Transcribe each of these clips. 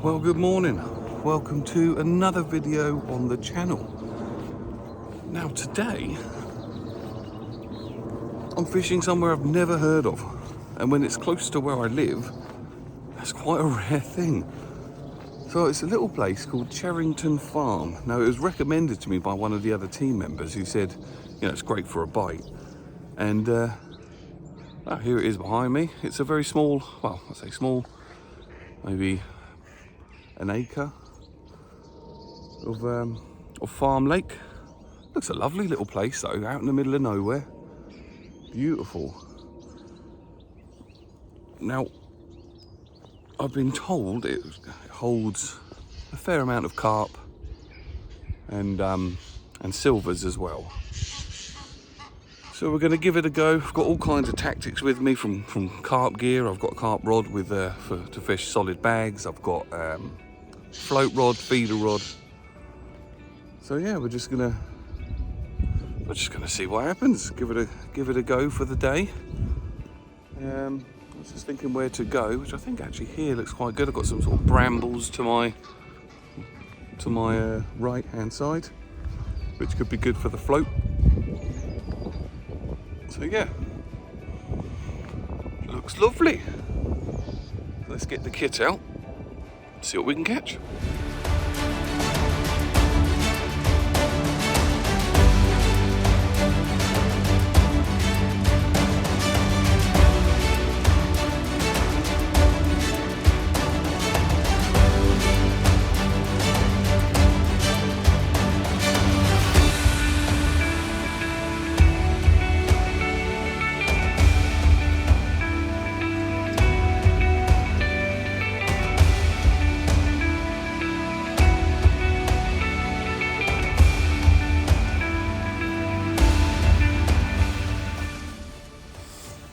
Well, good morning. Welcome to another video on the channel. Now today, I'm fishing somewhere I've never heard of. And when it's close to where I live, that's quite a rare thing. So it's a little place called Cheriton Farm. Now it was recommended to me by one of the other team members who said, you know, it's great for a bite. And here it is behind me. It's a very small, well, I say small, maybe an acre of farm lake. Looks a lovely little place though, out in the middle of nowhere. Beautiful. Now, I've been told it holds a fair amount of carp and silvers as well. So we're going to give it a go. I've got all kinds of tactics with me, from carp gear. I've got a carp rod with to fish solid bags. I've got float rod, feeder rod. So yeah, we're just gonna see what happens. Give it a go for the day. I was just thinking where to go, which I think actually here looks quite good. I've got some sort of brambles to my right hand side, which could be good for the float. So yeah, looks lovely. Let's get the kit out, see what we can catch.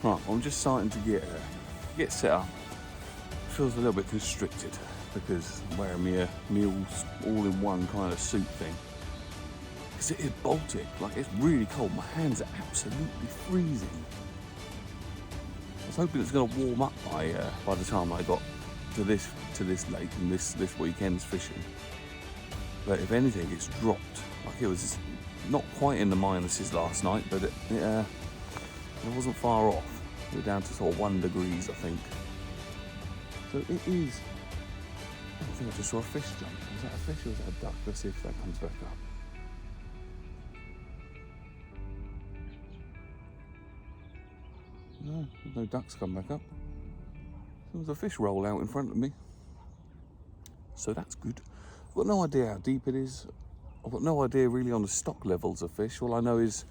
Right, I'm just starting to get set up. Feels a little bit constricted because I'm wearing my all-in-one kind of suit thing. Because it is Baltic, like it's really cold. My hands are absolutely freezing. I was hoping it's going to warm up by the time I got to this lake and this weekend's fishing. But if anything, it's dropped. Like it was not quite in the minuses last night, but it wasn't far off. We're down to sort of 1 degrees, I think. So it is. I think I just saw a fish jump. Was that a fish or was that a duck? Let's see if that comes back up. No, no ducks come back up. There was a fish roll out in front of me. So that's good. I've got no idea how deep it is. I've got no idea really on the stock levels of fish. All I know is,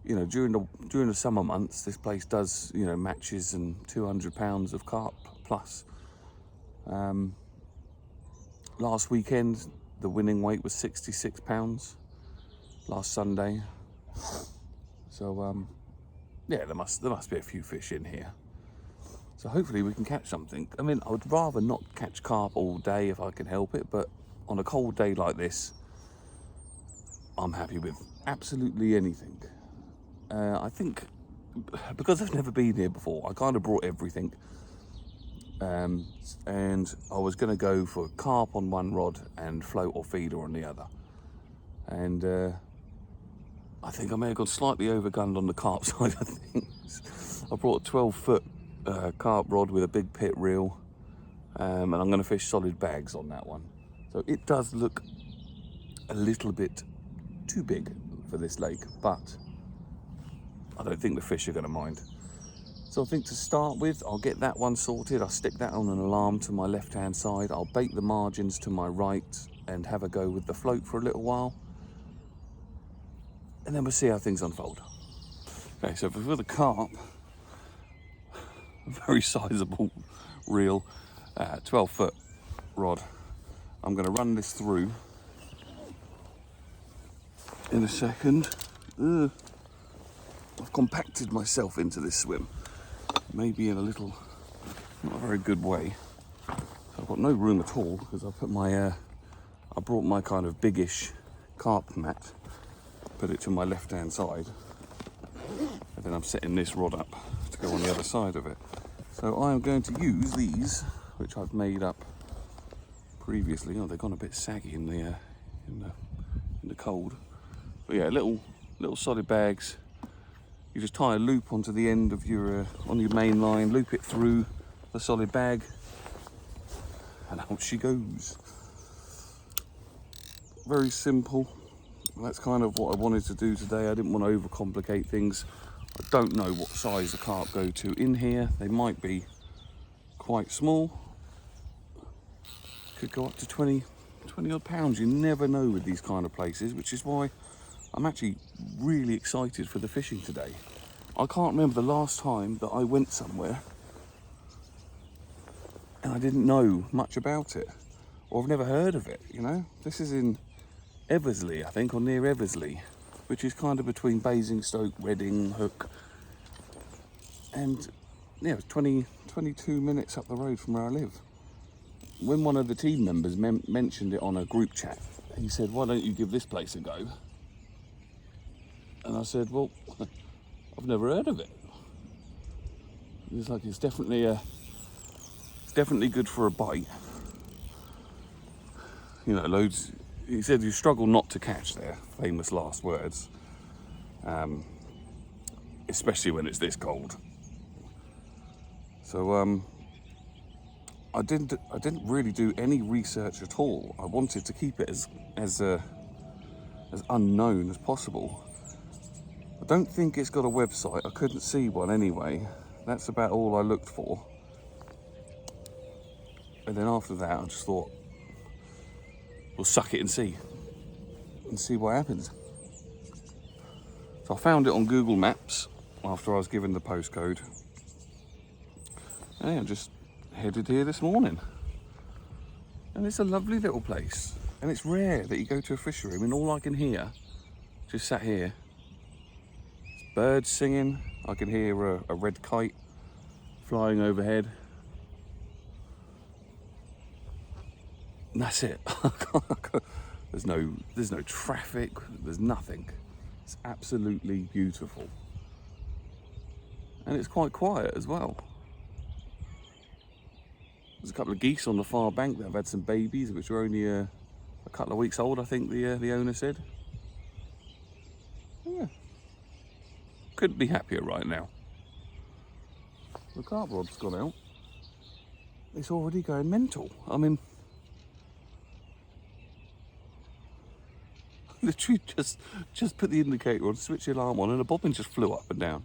you know, during the summer months, this place does, you know, matches and 200 pounds of carp plus. Last weekend, the winning weight was 66 pounds. Last Sunday. So yeah, there must be a few fish in here. So hopefully we can catch something. I mean, I would rather not catch carp all day if I can help it, but on a cold day like this, I'm happy with absolutely anything. I think because I've never been here before, I kind of brought everything. And I was going to go for carp on one rod and float or feeder on the other. And I think I may have gone slightly overgunned on the carp side of things. I brought a 12-foot carp rod with a big pit reel, and I'm going to fish solid bags on that one. So it does look a little bit too big for this lake, but I don't think the fish are going to mind. So I think to start with, I'll get that one sorted. I'll stick that on an alarm to my left-hand side. I'll bait the margins to my right and have a go with the float for a little while. And then we'll see how things unfold. Okay, so for the carp, a very sizable reel, 12-foot rod. I'm going to run this through in a second. I've compacted myself into this swim, maybe in a little, not a very good way. So I've got no room at all because I put my, I brought my kind of biggish carp mat, put it to my left-hand side, and then I'm setting this rod up to go on the other side of it. So I am going to use these, which I've made up previously. Oh, they've gone a bit saggy in the cold. But yeah, little solid bags. You just tie a loop onto the end of your on your main line, loop it through the solid bag, and out she goes. Very simple. That's kind of what I wanted to do today. I didn't want to overcomplicate things. I don't know what size the carp go to in here. They might be quite small. Could go up to 20 odd pounds. You never know with these kind of places, which is why I'm actually really excited for the fishing today. I can't remember the last time that I went somewhere and I didn't know much about it, or I've never heard of it, you know. This is in Eversley, I think, or near Eversley, which is kind of between Basingstoke, Reading, Hook, and yeah, it's 22 minutes up the road from where I live. When one of the team members mentioned it on a group chat, he said, "Why don't you give this place a go?" And I said, "Well, I've never heard of it." It's like it's definitely good for a bite. You know, loads. He said you struggle not to catch there. Famous last words. Especially when it's this cold. So I didn't really do any research at all. I wanted to keep it as unknown as possible. I don't think it's got a website. I couldn't see one anyway. That's about all I looked for. And then after that, I just thought, we'll suck it and see what happens. So I found it on Google Maps after I was given the postcode. And I just headed here this morning. And it's a lovely little place. And it's rare that you go to a fishery. I mean, all I can hear, just sat here, is birds singing. I can hear a red kite flying overhead. And that's it. There's no traffic, there's nothing. It's absolutely beautiful. And it's quite quiet as well. There's a couple of geese on the far bank that have had some babies, which are only a couple of weeks old, I think the owner said. Yeah. Couldn't be happier right now. The carp rod's gone out. It's already going mental. I mean, literally just put the indicator on, switch the alarm on, and the bobbin just flew up and down.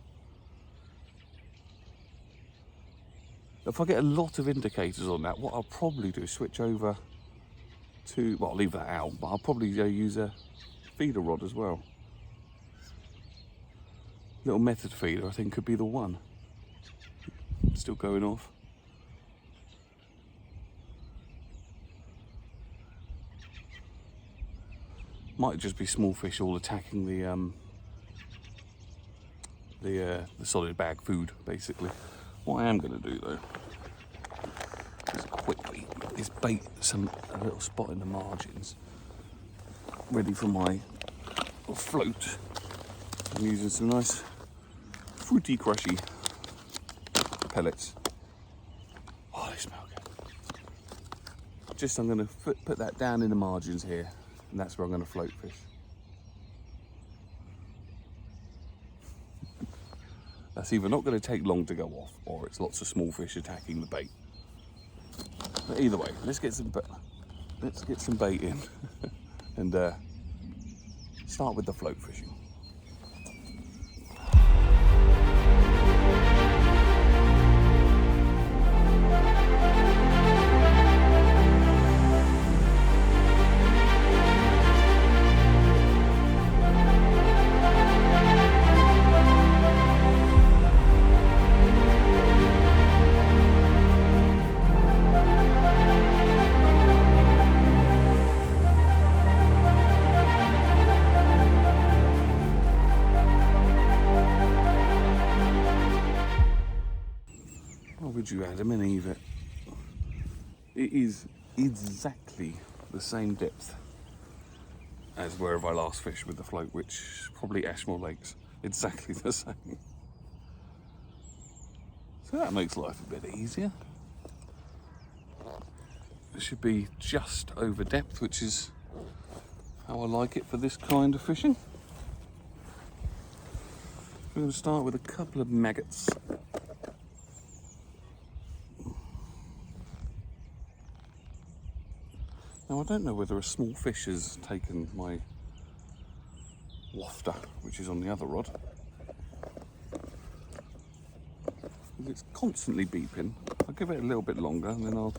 If I get a lot of indicators on that, what I'll probably do is switch over to, well, I'll leave that out, but I'll probably use a feeder rod as well. Little method feeder, I think, could be the one. Still going off. Might just be small fish all attacking the solid bag food, basically. What I am going to do though, is quickly, is bait a little spot in the margins, ready for my float. I'm using some nice fruity crushy pellets. Oh, they smell good. I'm going to put that down in the margins here, and that's where I'm going to float fish. That's either not going to take long to go off, or it's lots of small fish attacking the bait. But either way, let's get some bait in and start with the float fishing. You Adam and Eve it is exactly the same depth as wherever I last fished with the float, which is probably Ashmore Lakes. Exactly the same. So that makes life a bit easier. It should be just over depth, which is how I like it for this kind of fishing. We're going to start with a couple of maggots. Now I don't know whether a small fish has taken my wafter, which is on the other rod. It's constantly beeping. I'll give it a little bit longer and then I'll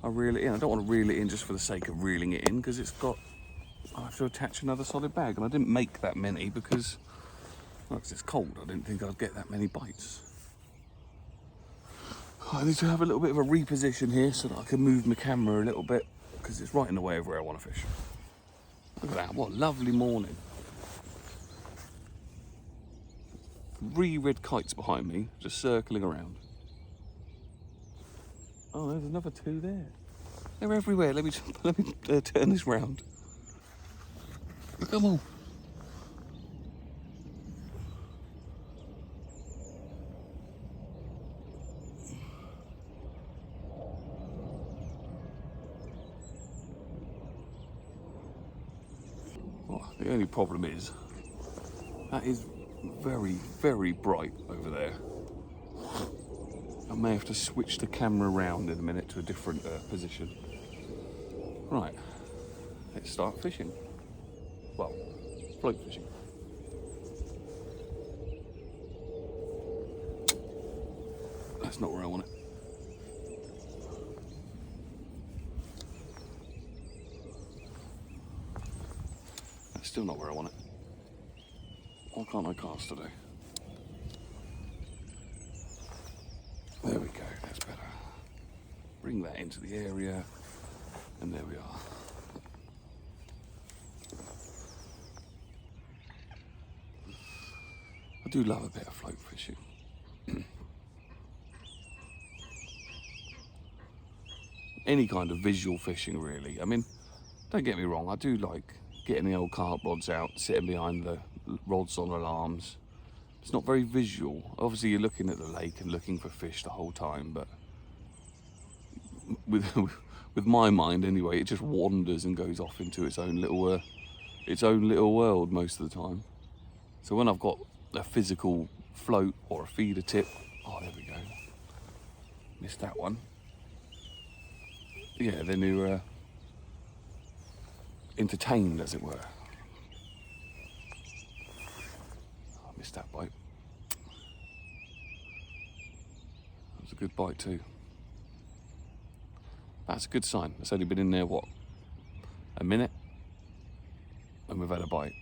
reel it in. I don't want to reel it in just for the sake of reeling it in, because I have to attach another solid bag, and I didn't make that many because it's cold. I didn't think I'd get that many bites. I need to have a little bit of a reposition here so that I can move my camera a little bit, because it's right in the way of where I want to fish. Look at that, what a lovely morning. 3 red kites behind me, just circling around. Oh, there's another 2 there. They're everywhere. Let me turn this round. Look at them all. Oh, the only problem is that is very, very bright over there. I may have to switch the camera around in a minute to a different position. Right, let's start fishing. Well, float fishing. That's not where I want it. That's still not where I want it. Why can't I cast today? There we go, that's better. Bring that into the area, and there we are. I do love a bit of float fishing. Any kind of visual fishing, really. I mean, don't get me wrong, I do like getting the old carp rods out, sitting behind the rods on alarms. It's not very visual. Obviously you're looking at the lake and looking for fish the whole time, but with my mind anyway, it just wanders and goes off into its own little world most of the time. So when I've got a physical float or a feeder tip, oh, there we go. Missed that one. Yeah, then you're entertained, as it were. Missed that bite. That was a good bite too. That's a good sign. It's only been in there, what, a minute? And we've had a bite.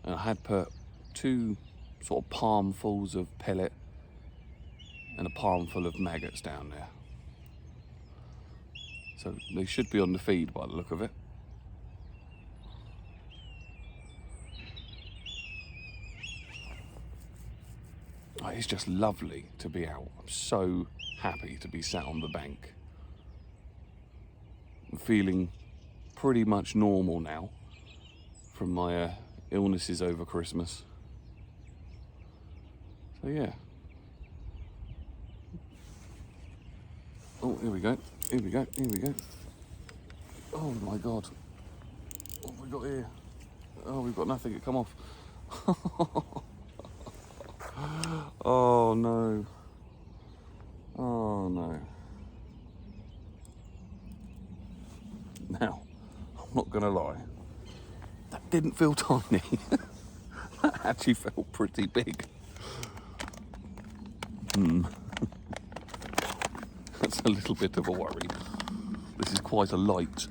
And I had put 2 sort of palmfuls of pellet and a palmful of maggots down there. So they should be on the feed by the look of it. Oh, it's just lovely to be out. I'm so happy to be sat on the bank. I'm feeling pretty much normal now from my illnesses over Christmas. So yeah. Oh, here we go. Here we go. Here we go. Oh my God. What have we got here? Oh, we've got nothing to come off. Oh no. Oh no. Now, I'm not gonna lie. That didn't feel tiny. That actually felt pretty big. That's a little bit of a worry. This is quite a light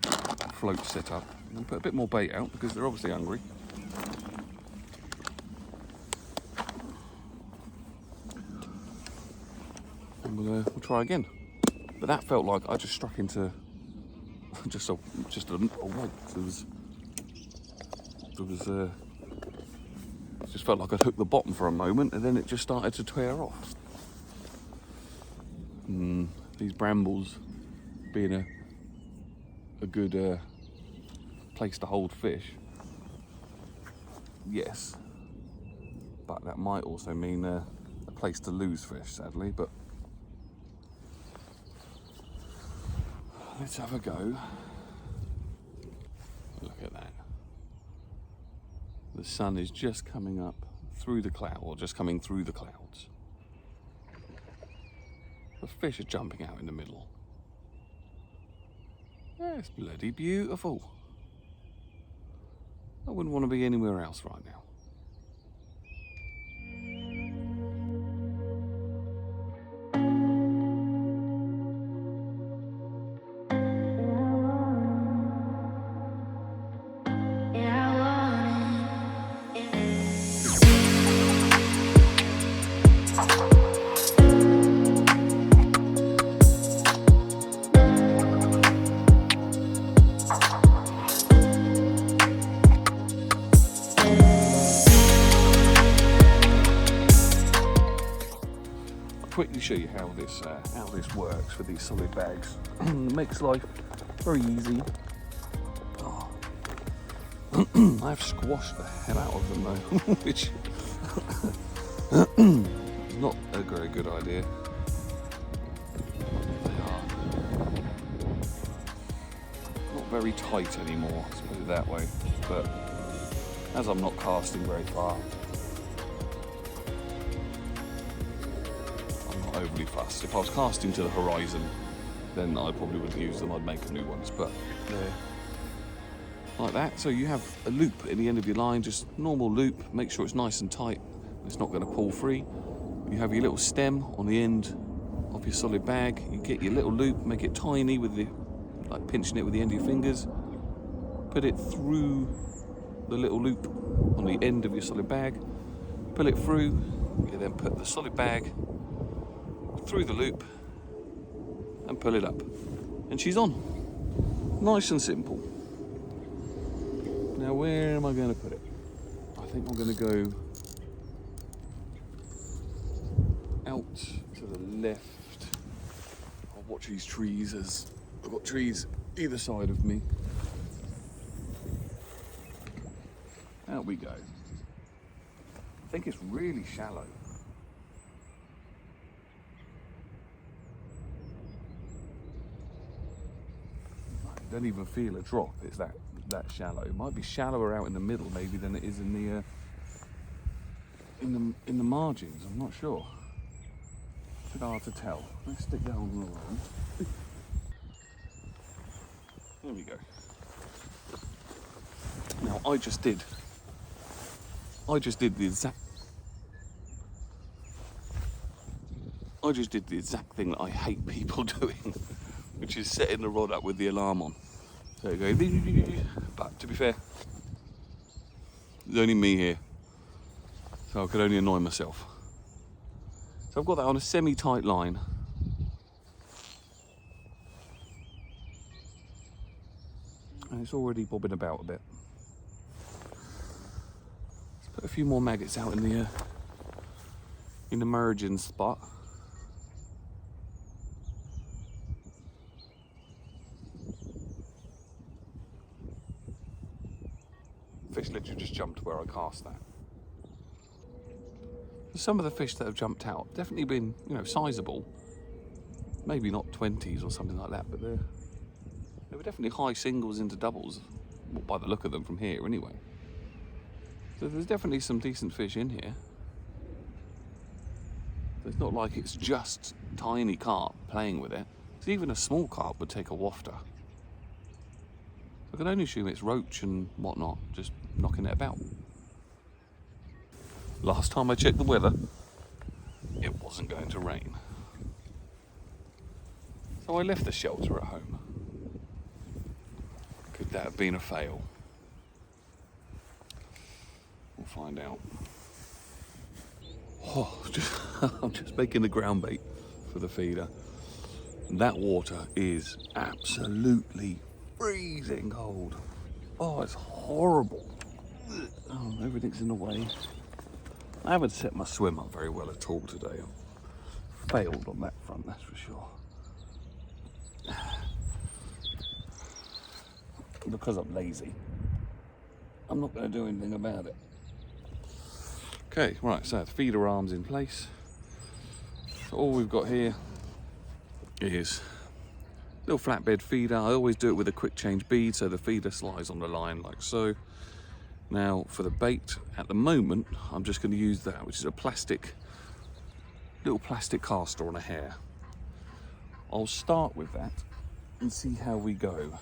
float setup. I'm gonna put a bit more bait out because they're obviously hungry. And we'll try again. But that felt like I just struck into just a weight. It just felt like I'd hooked the bottom for a moment and then it just started to tear off. These brambles being a good place to hold fish. Yes, but that might also mean a place to lose fish, sadly. But Let's have a go. Look at that. The sun is just coming up through the cloud, or just coming through the clouds. The fish are jumping out in the middle. Yeah, it's bloody beautiful. I wouldn't want to be anywhere else right now. Quickly show you how this works with these solid bags. It makes life very easy. Oh. I've squashed the hell out of them though, which is not a very good idea. They are not very tight anymore, let's put it that way. But as I'm not casting very far, overly fussed. If I was casting to the horizon, then I probably wouldn't use them, I'd make new ones, but they're like that. So you have a loop at the end of your line, just normal loop, make sure it's nice and tight, it's not going to pull free. You have your little stem on the end of your solid bag, you get your little loop, make it tiny with the, like pinching it with the end of your fingers, put it through the little loop on the end of your solid bag, pull it through, you then put the solid bag through the loop and pull it up, and she's on. Nice and simple. Now where am I going to put it? I think I'm going to go out to the left. I'll watch these trees, as I've got trees either side of me. Out we go. I think it's really shallow. Don't even feel a drop. It's that shallow. It might be shallower out in the middle maybe than it is in the margins. I'm not sure. It's a bit hard to tell. Let's stick that on the line. There we go. Now I just did the exact thing that I hate people doing, which is setting the rod up with the alarm on. So it goes, but to be fair, there's only me here, so I could only annoy myself. So I've got that on a semi-tight line. And it's already bobbing about a bit. Let's put a few more maggots out in the margin spot. Fish literally just jumped where I cast that. Some of the fish that have jumped out definitely been, sizable. Maybe not 20s or something like that, but they were definitely high singles into doubles, by the look of them from here anyway. So there's definitely some decent fish in here. So it's not like it's just tiny carp playing with it. So even a small carp would take a wafter. I can only assume it's roach and whatnot, just knocking it about. Last time I checked the weather, it wasn't going to rain. So I left the shelter at home. Could that have been a fail? We'll find out. Oh, I'm just making the ground bait for the feeder. That water is absolutely freezing cold. Oh, it's horrible. Oh, everything's in the way. I haven't set my swim up very well at all today. I've failed on that front, that's for sure. Because I'm lazy, I'm not going to do anything about it. Okay, right, so the feeder arm's in place. So all we've got here is Little flatbed feeder. I always do it with a quick change bead so the feeder slides on the line like so. Now for the bait, at the moment, I'm just going to use that, which is a little plastic caster on a hair. I'll start with that and see how we go.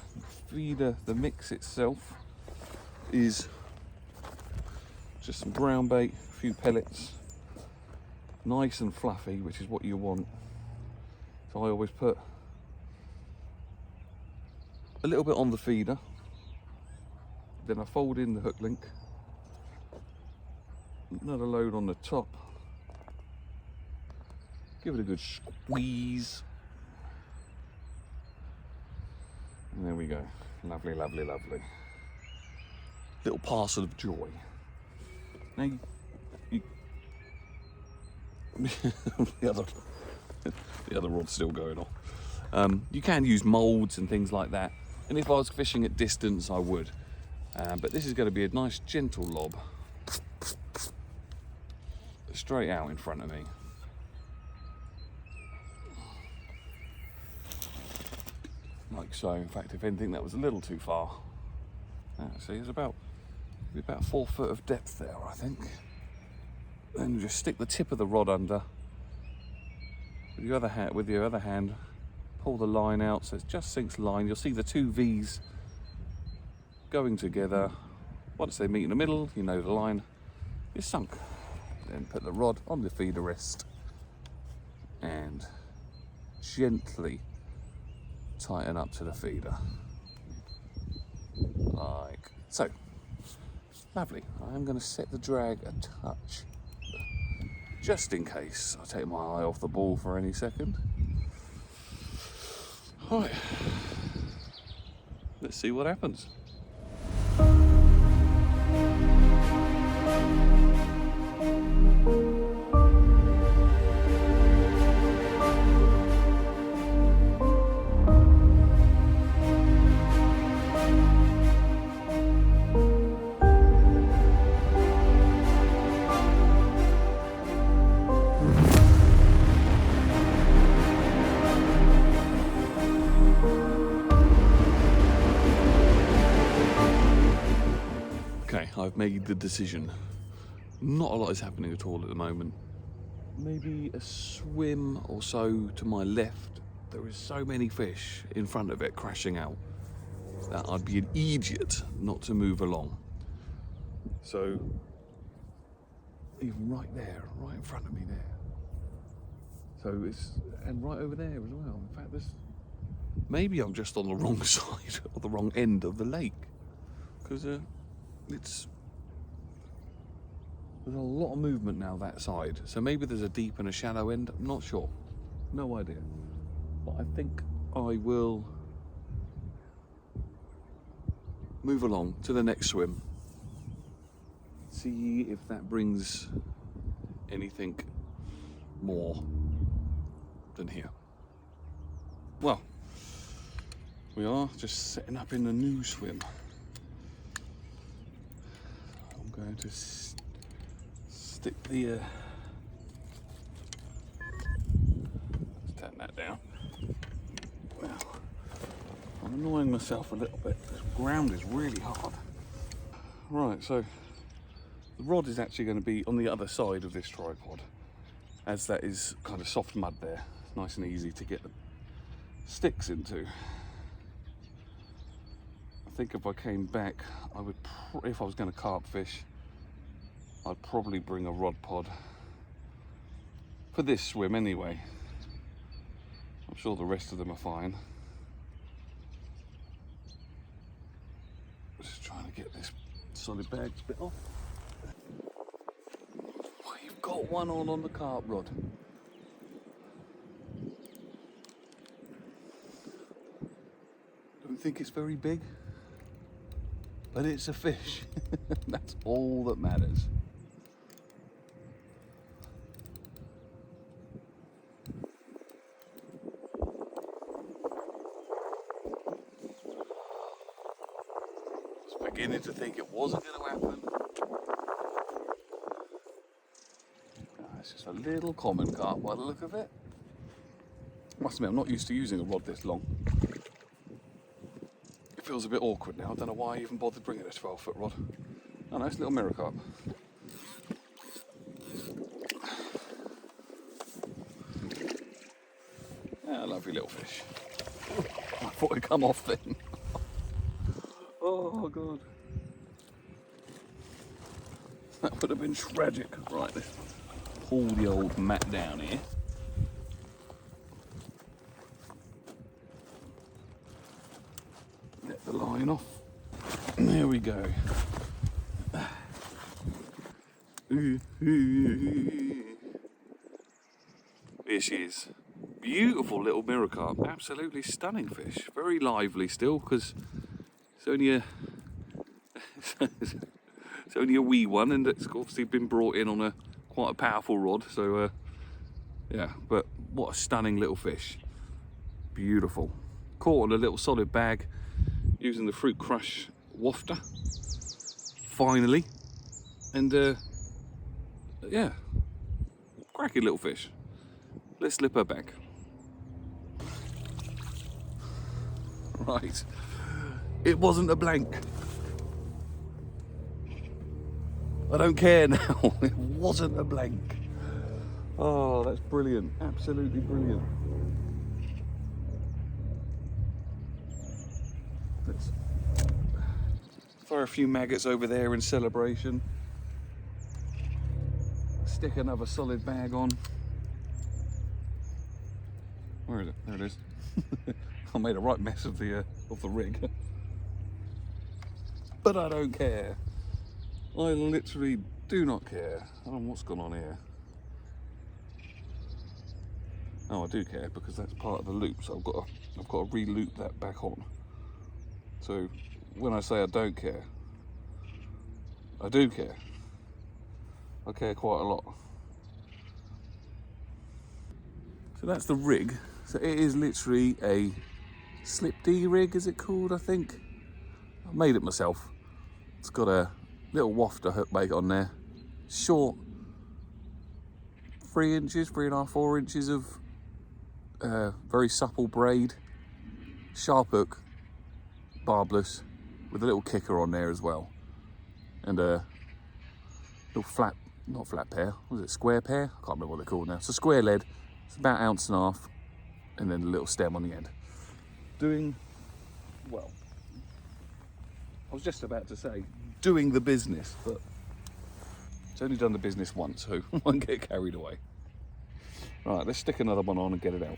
Feeder, the mix itself is just some ground bait, a few pellets, nice and fluffy, which is what you want. So I always put a little bit on the feeder, then I fold in the hook link, another load on the top, give it a good squeeze, and there we go. Lovely, lovely, lovely. Little parcel of joy. Now the other rod's still going on. You can use moulds and things like that, and if I was fishing at distance I would, but this is going to be a nice gentle lob straight out in front of me. Like so. In fact, if anything, that was a little too far. See, there's about 4 foot of depth there, I think. Then just stick the tip of the rod under with your other hand, pull the line out so it just sinks line. You'll see the two V's going together. Once they meet in the middle, you know the line is sunk. Then put the rod on the feeder rest and gently tighten up to the feeder. Like so. Lovely. I'm going to set the drag a touch, just in case I take my eye off the ball for any second. Right, let's see what happens. I've made the decision. Not a lot is happening at all at the moment. Maybe a swim or so to my left. There is so many fish in front of it crashing out that I'd be an idiot not to move along. So, even right there, right in front of me there. So and right over there as well. In fact, maybe I'm just on the wrong side or the wrong end of the lake. Because there's a lot of movement now that side, so maybe there's a deep and a shallow end. I'm not sure, no idea, but I think I will move along to the next swim, see if that brings anything more than here. Well, we are just setting up in the new swim. I'm going to stick the let's turn that down. Well, I'm annoying myself a little bit. This ground is really hard. Right, so the rod is actually going to be on the other side of this tripod, as that is kind of soft mud there. It's nice and easy to get the sticks into. I think if I came back, I would, if I was going to carp fish, I'd probably bring a rod pod for this swim anyway. I'm sure the rest of them are fine. Just trying to get this solid bags bit off. We've got one on the carp rod. Don't think it's very big, but it's a fish. That's all that matters. Beginning to think it wasn't going to happen. It's just a little common carp by the look of it. Must admit, I'm not used to using a rod this long. Feels a bit awkward now. I don't know why I even bothered bringing a 12-foot rod. Oh no, it's a little mirror carp. Ah, lovely little fish. I thought it'd come off then. Oh god. That would have been tragic. Right, let's pull the old mat down here. Let the line off. There we go. Here she is. Beautiful little mirror carp. Absolutely stunning fish. Very lively still, because it's only a it's only a wee one, and it's obviously been brought in on quite a powerful rod. So yeah, but what a stunning little fish. Beautiful. Caught on a little solid bag using the Fruit Crush wafter. Finally, and yeah, cracking little fish. Let's slip her back. Right, it wasn't a blank. I don't care now. It wasn't a blank. Oh, that's brilliant. Absolutely brilliant. Let's throw a few maggots over there in celebration. Stick another solid bag on. Where is it? There it is. I made a right mess of the rig. But I don't care. I literally do not care. I don't know what's gone on here. Oh, I do care, because that's part of the loop, so I've got to re-loop that back on. So when I say I don't care, I do care. I care quite a lot. So that's the rig. So it is literally a slip D rig, is it called, I think? I made it myself. It's got a little wafter hook bait on there. Short, 3 inches, 3.5, 4 inches of very supple braid. Sharp hook, barbless, with a little kicker on there as well. And a little flat, not flat pair, was it square pair? I can't remember what they're called now. It's a square lead, it's about 1.5 ounces, and then a little stem on the end. Doing well. I was just about to say, doing the business, but it's only done the business once, so I won't get carried away. Right, let's stick another one on and get it out.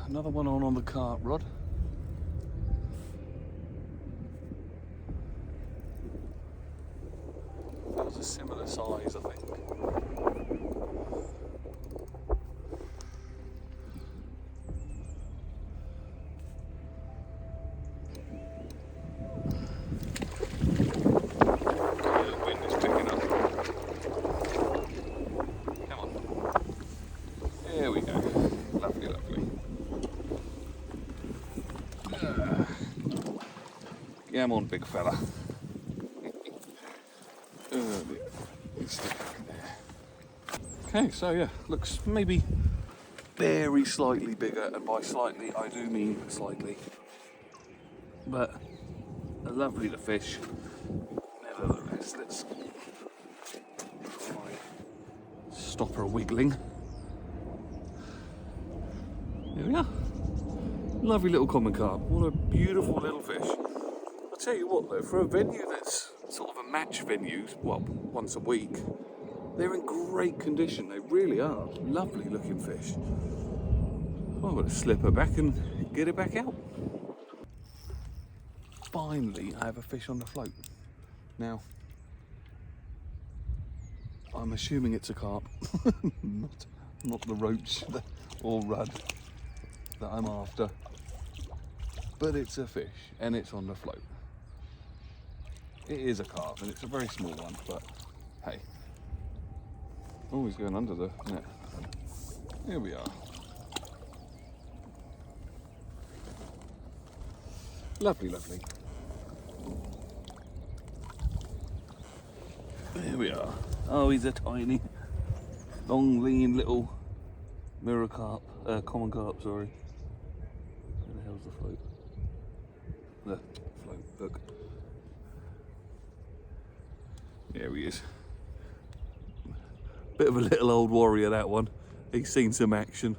Another one on the carp rod. That was a similar size, I think. The wind is picking up. Come on. There we go. Lovely, lovely. Come on, big fella. Okay, so yeah, looks maybe very slightly bigger, and by slightly I do mean slightly. But a lovely to fish. Nevertheless, let's try stop her wiggling. There we are. Lovely little common carp. What a beautiful little fish. I'll tell you what though, for a venue that's sort of a match venue, well, once a week, they're in great condition. They really are. Lovely looking fish. Well, I'm going to slip her back and get it back out. Finally, I have a fish on the float. Now, I'm assuming it's a carp, not the roach or rudd that I'm after. But it's a fish and it's on the float. It is a carp and it's a very small one, but hey. Oh, he's going under the net. Here we are. Lovely, lovely. There we are. Oh, he's a tiny, long, lean little mirror carp, common carp, sorry. Where the hell's the float? The float, look. There he is. Bit of a little old warrior, that one. He's seen some action.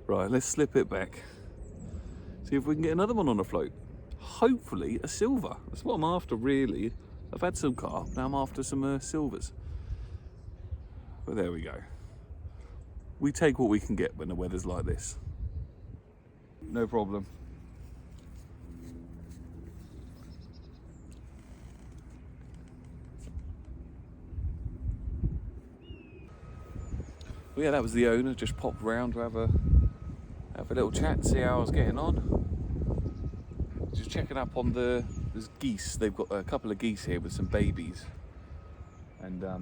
Right, let's slip it back. See if we can get another one on the float. Hopefully a silver. That's what I'm after, really. I've had some carp, now I'm after some silvers. But there we go. We take what we can get when the weather's like this. No problem. Well, yeah, that was the owner. Just popped round to have a little chat, see how I was getting on. Just checking up on there's geese. They've got a couple of geese here with some babies, and a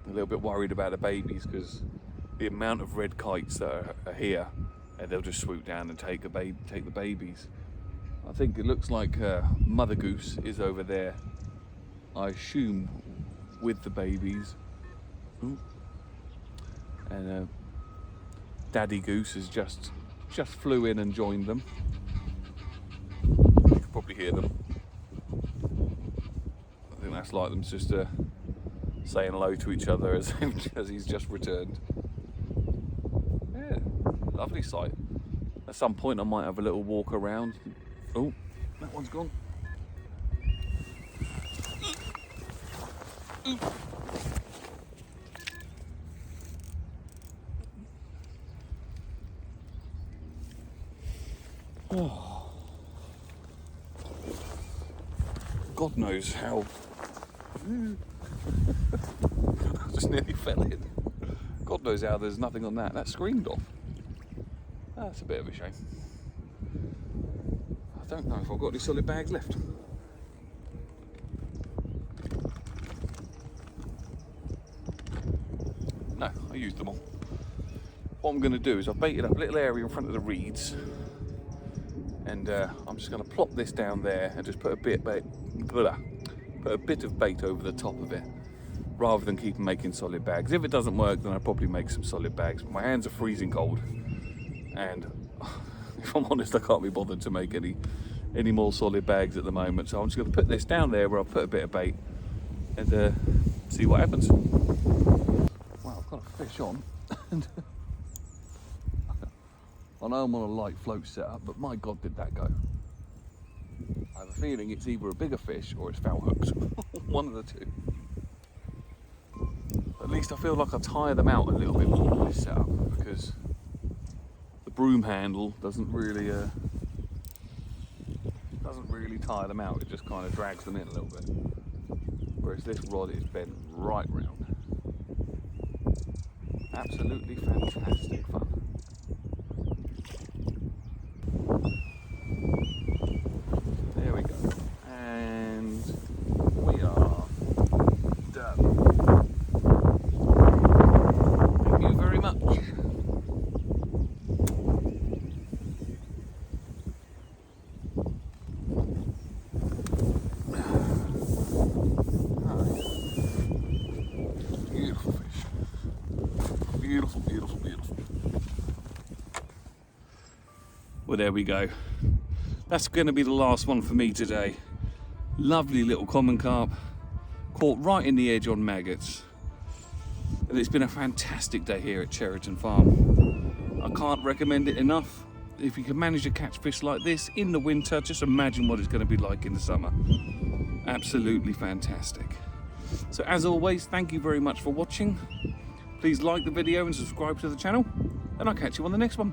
little bit worried about the babies because the amount of red kites that are here, and they'll just swoop down and take the babies. I think it looks like mother goose is over there, I assume, with the babies. Ooh. And daddy goose has just flew in and joined them. You can probably hear them. I think that's like them just saying hello to each other as he's just returned. Yeah, lovely sight. At some point I might have a little walk around. Oh, that one's gone. Oh. God knows how. I just nearly fell in. God knows how there's nothing on that. That screamed off. That's a bit of a shame. I don't know if I've got any solid bags left. No, I used them all. What I'm going to do is I've baited up a little area in front of the reeds, and I'm just going to plop this down there and just put a bit of bait over the top of it, rather than keep making solid bags. If it doesn't work, then I'll probably make some solid bags. But my hands are freezing cold, and if I'm honest, I can't be bothered to make any more solid bags at the moment. So I'm just going to put this down there where I'll put a bit of bait and see what happens. Wow, I've got a fish on. I know I'm on a light float setup, but my God, did that go. I have a feeling it's either a bigger fish or it's foul hooked. One of the two. At least I feel like I tire them out a little bit more with this setup, because the broom handle doesn't really tire them out. It just kind of drags them in a little bit. Whereas this rod is bent right round. Absolutely fantastic fun. There we go. And we are done. Thank you very much. Beautiful fish. Beautiful, beautiful, beautiful. Well, there we go. That's going to be the last one for me today. Lovely little common carp, caught right in the edge on maggots. And it's been a fantastic day here at Cheriton Farm. I can't recommend it enough. If you can manage to catch fish like this in the winter, just imagine what it's going to be like in the summer. Absolutely fantastic. So as always, thank you very much for watching. Please like the video and subscribe to the channel, and I'll catch you on the next one.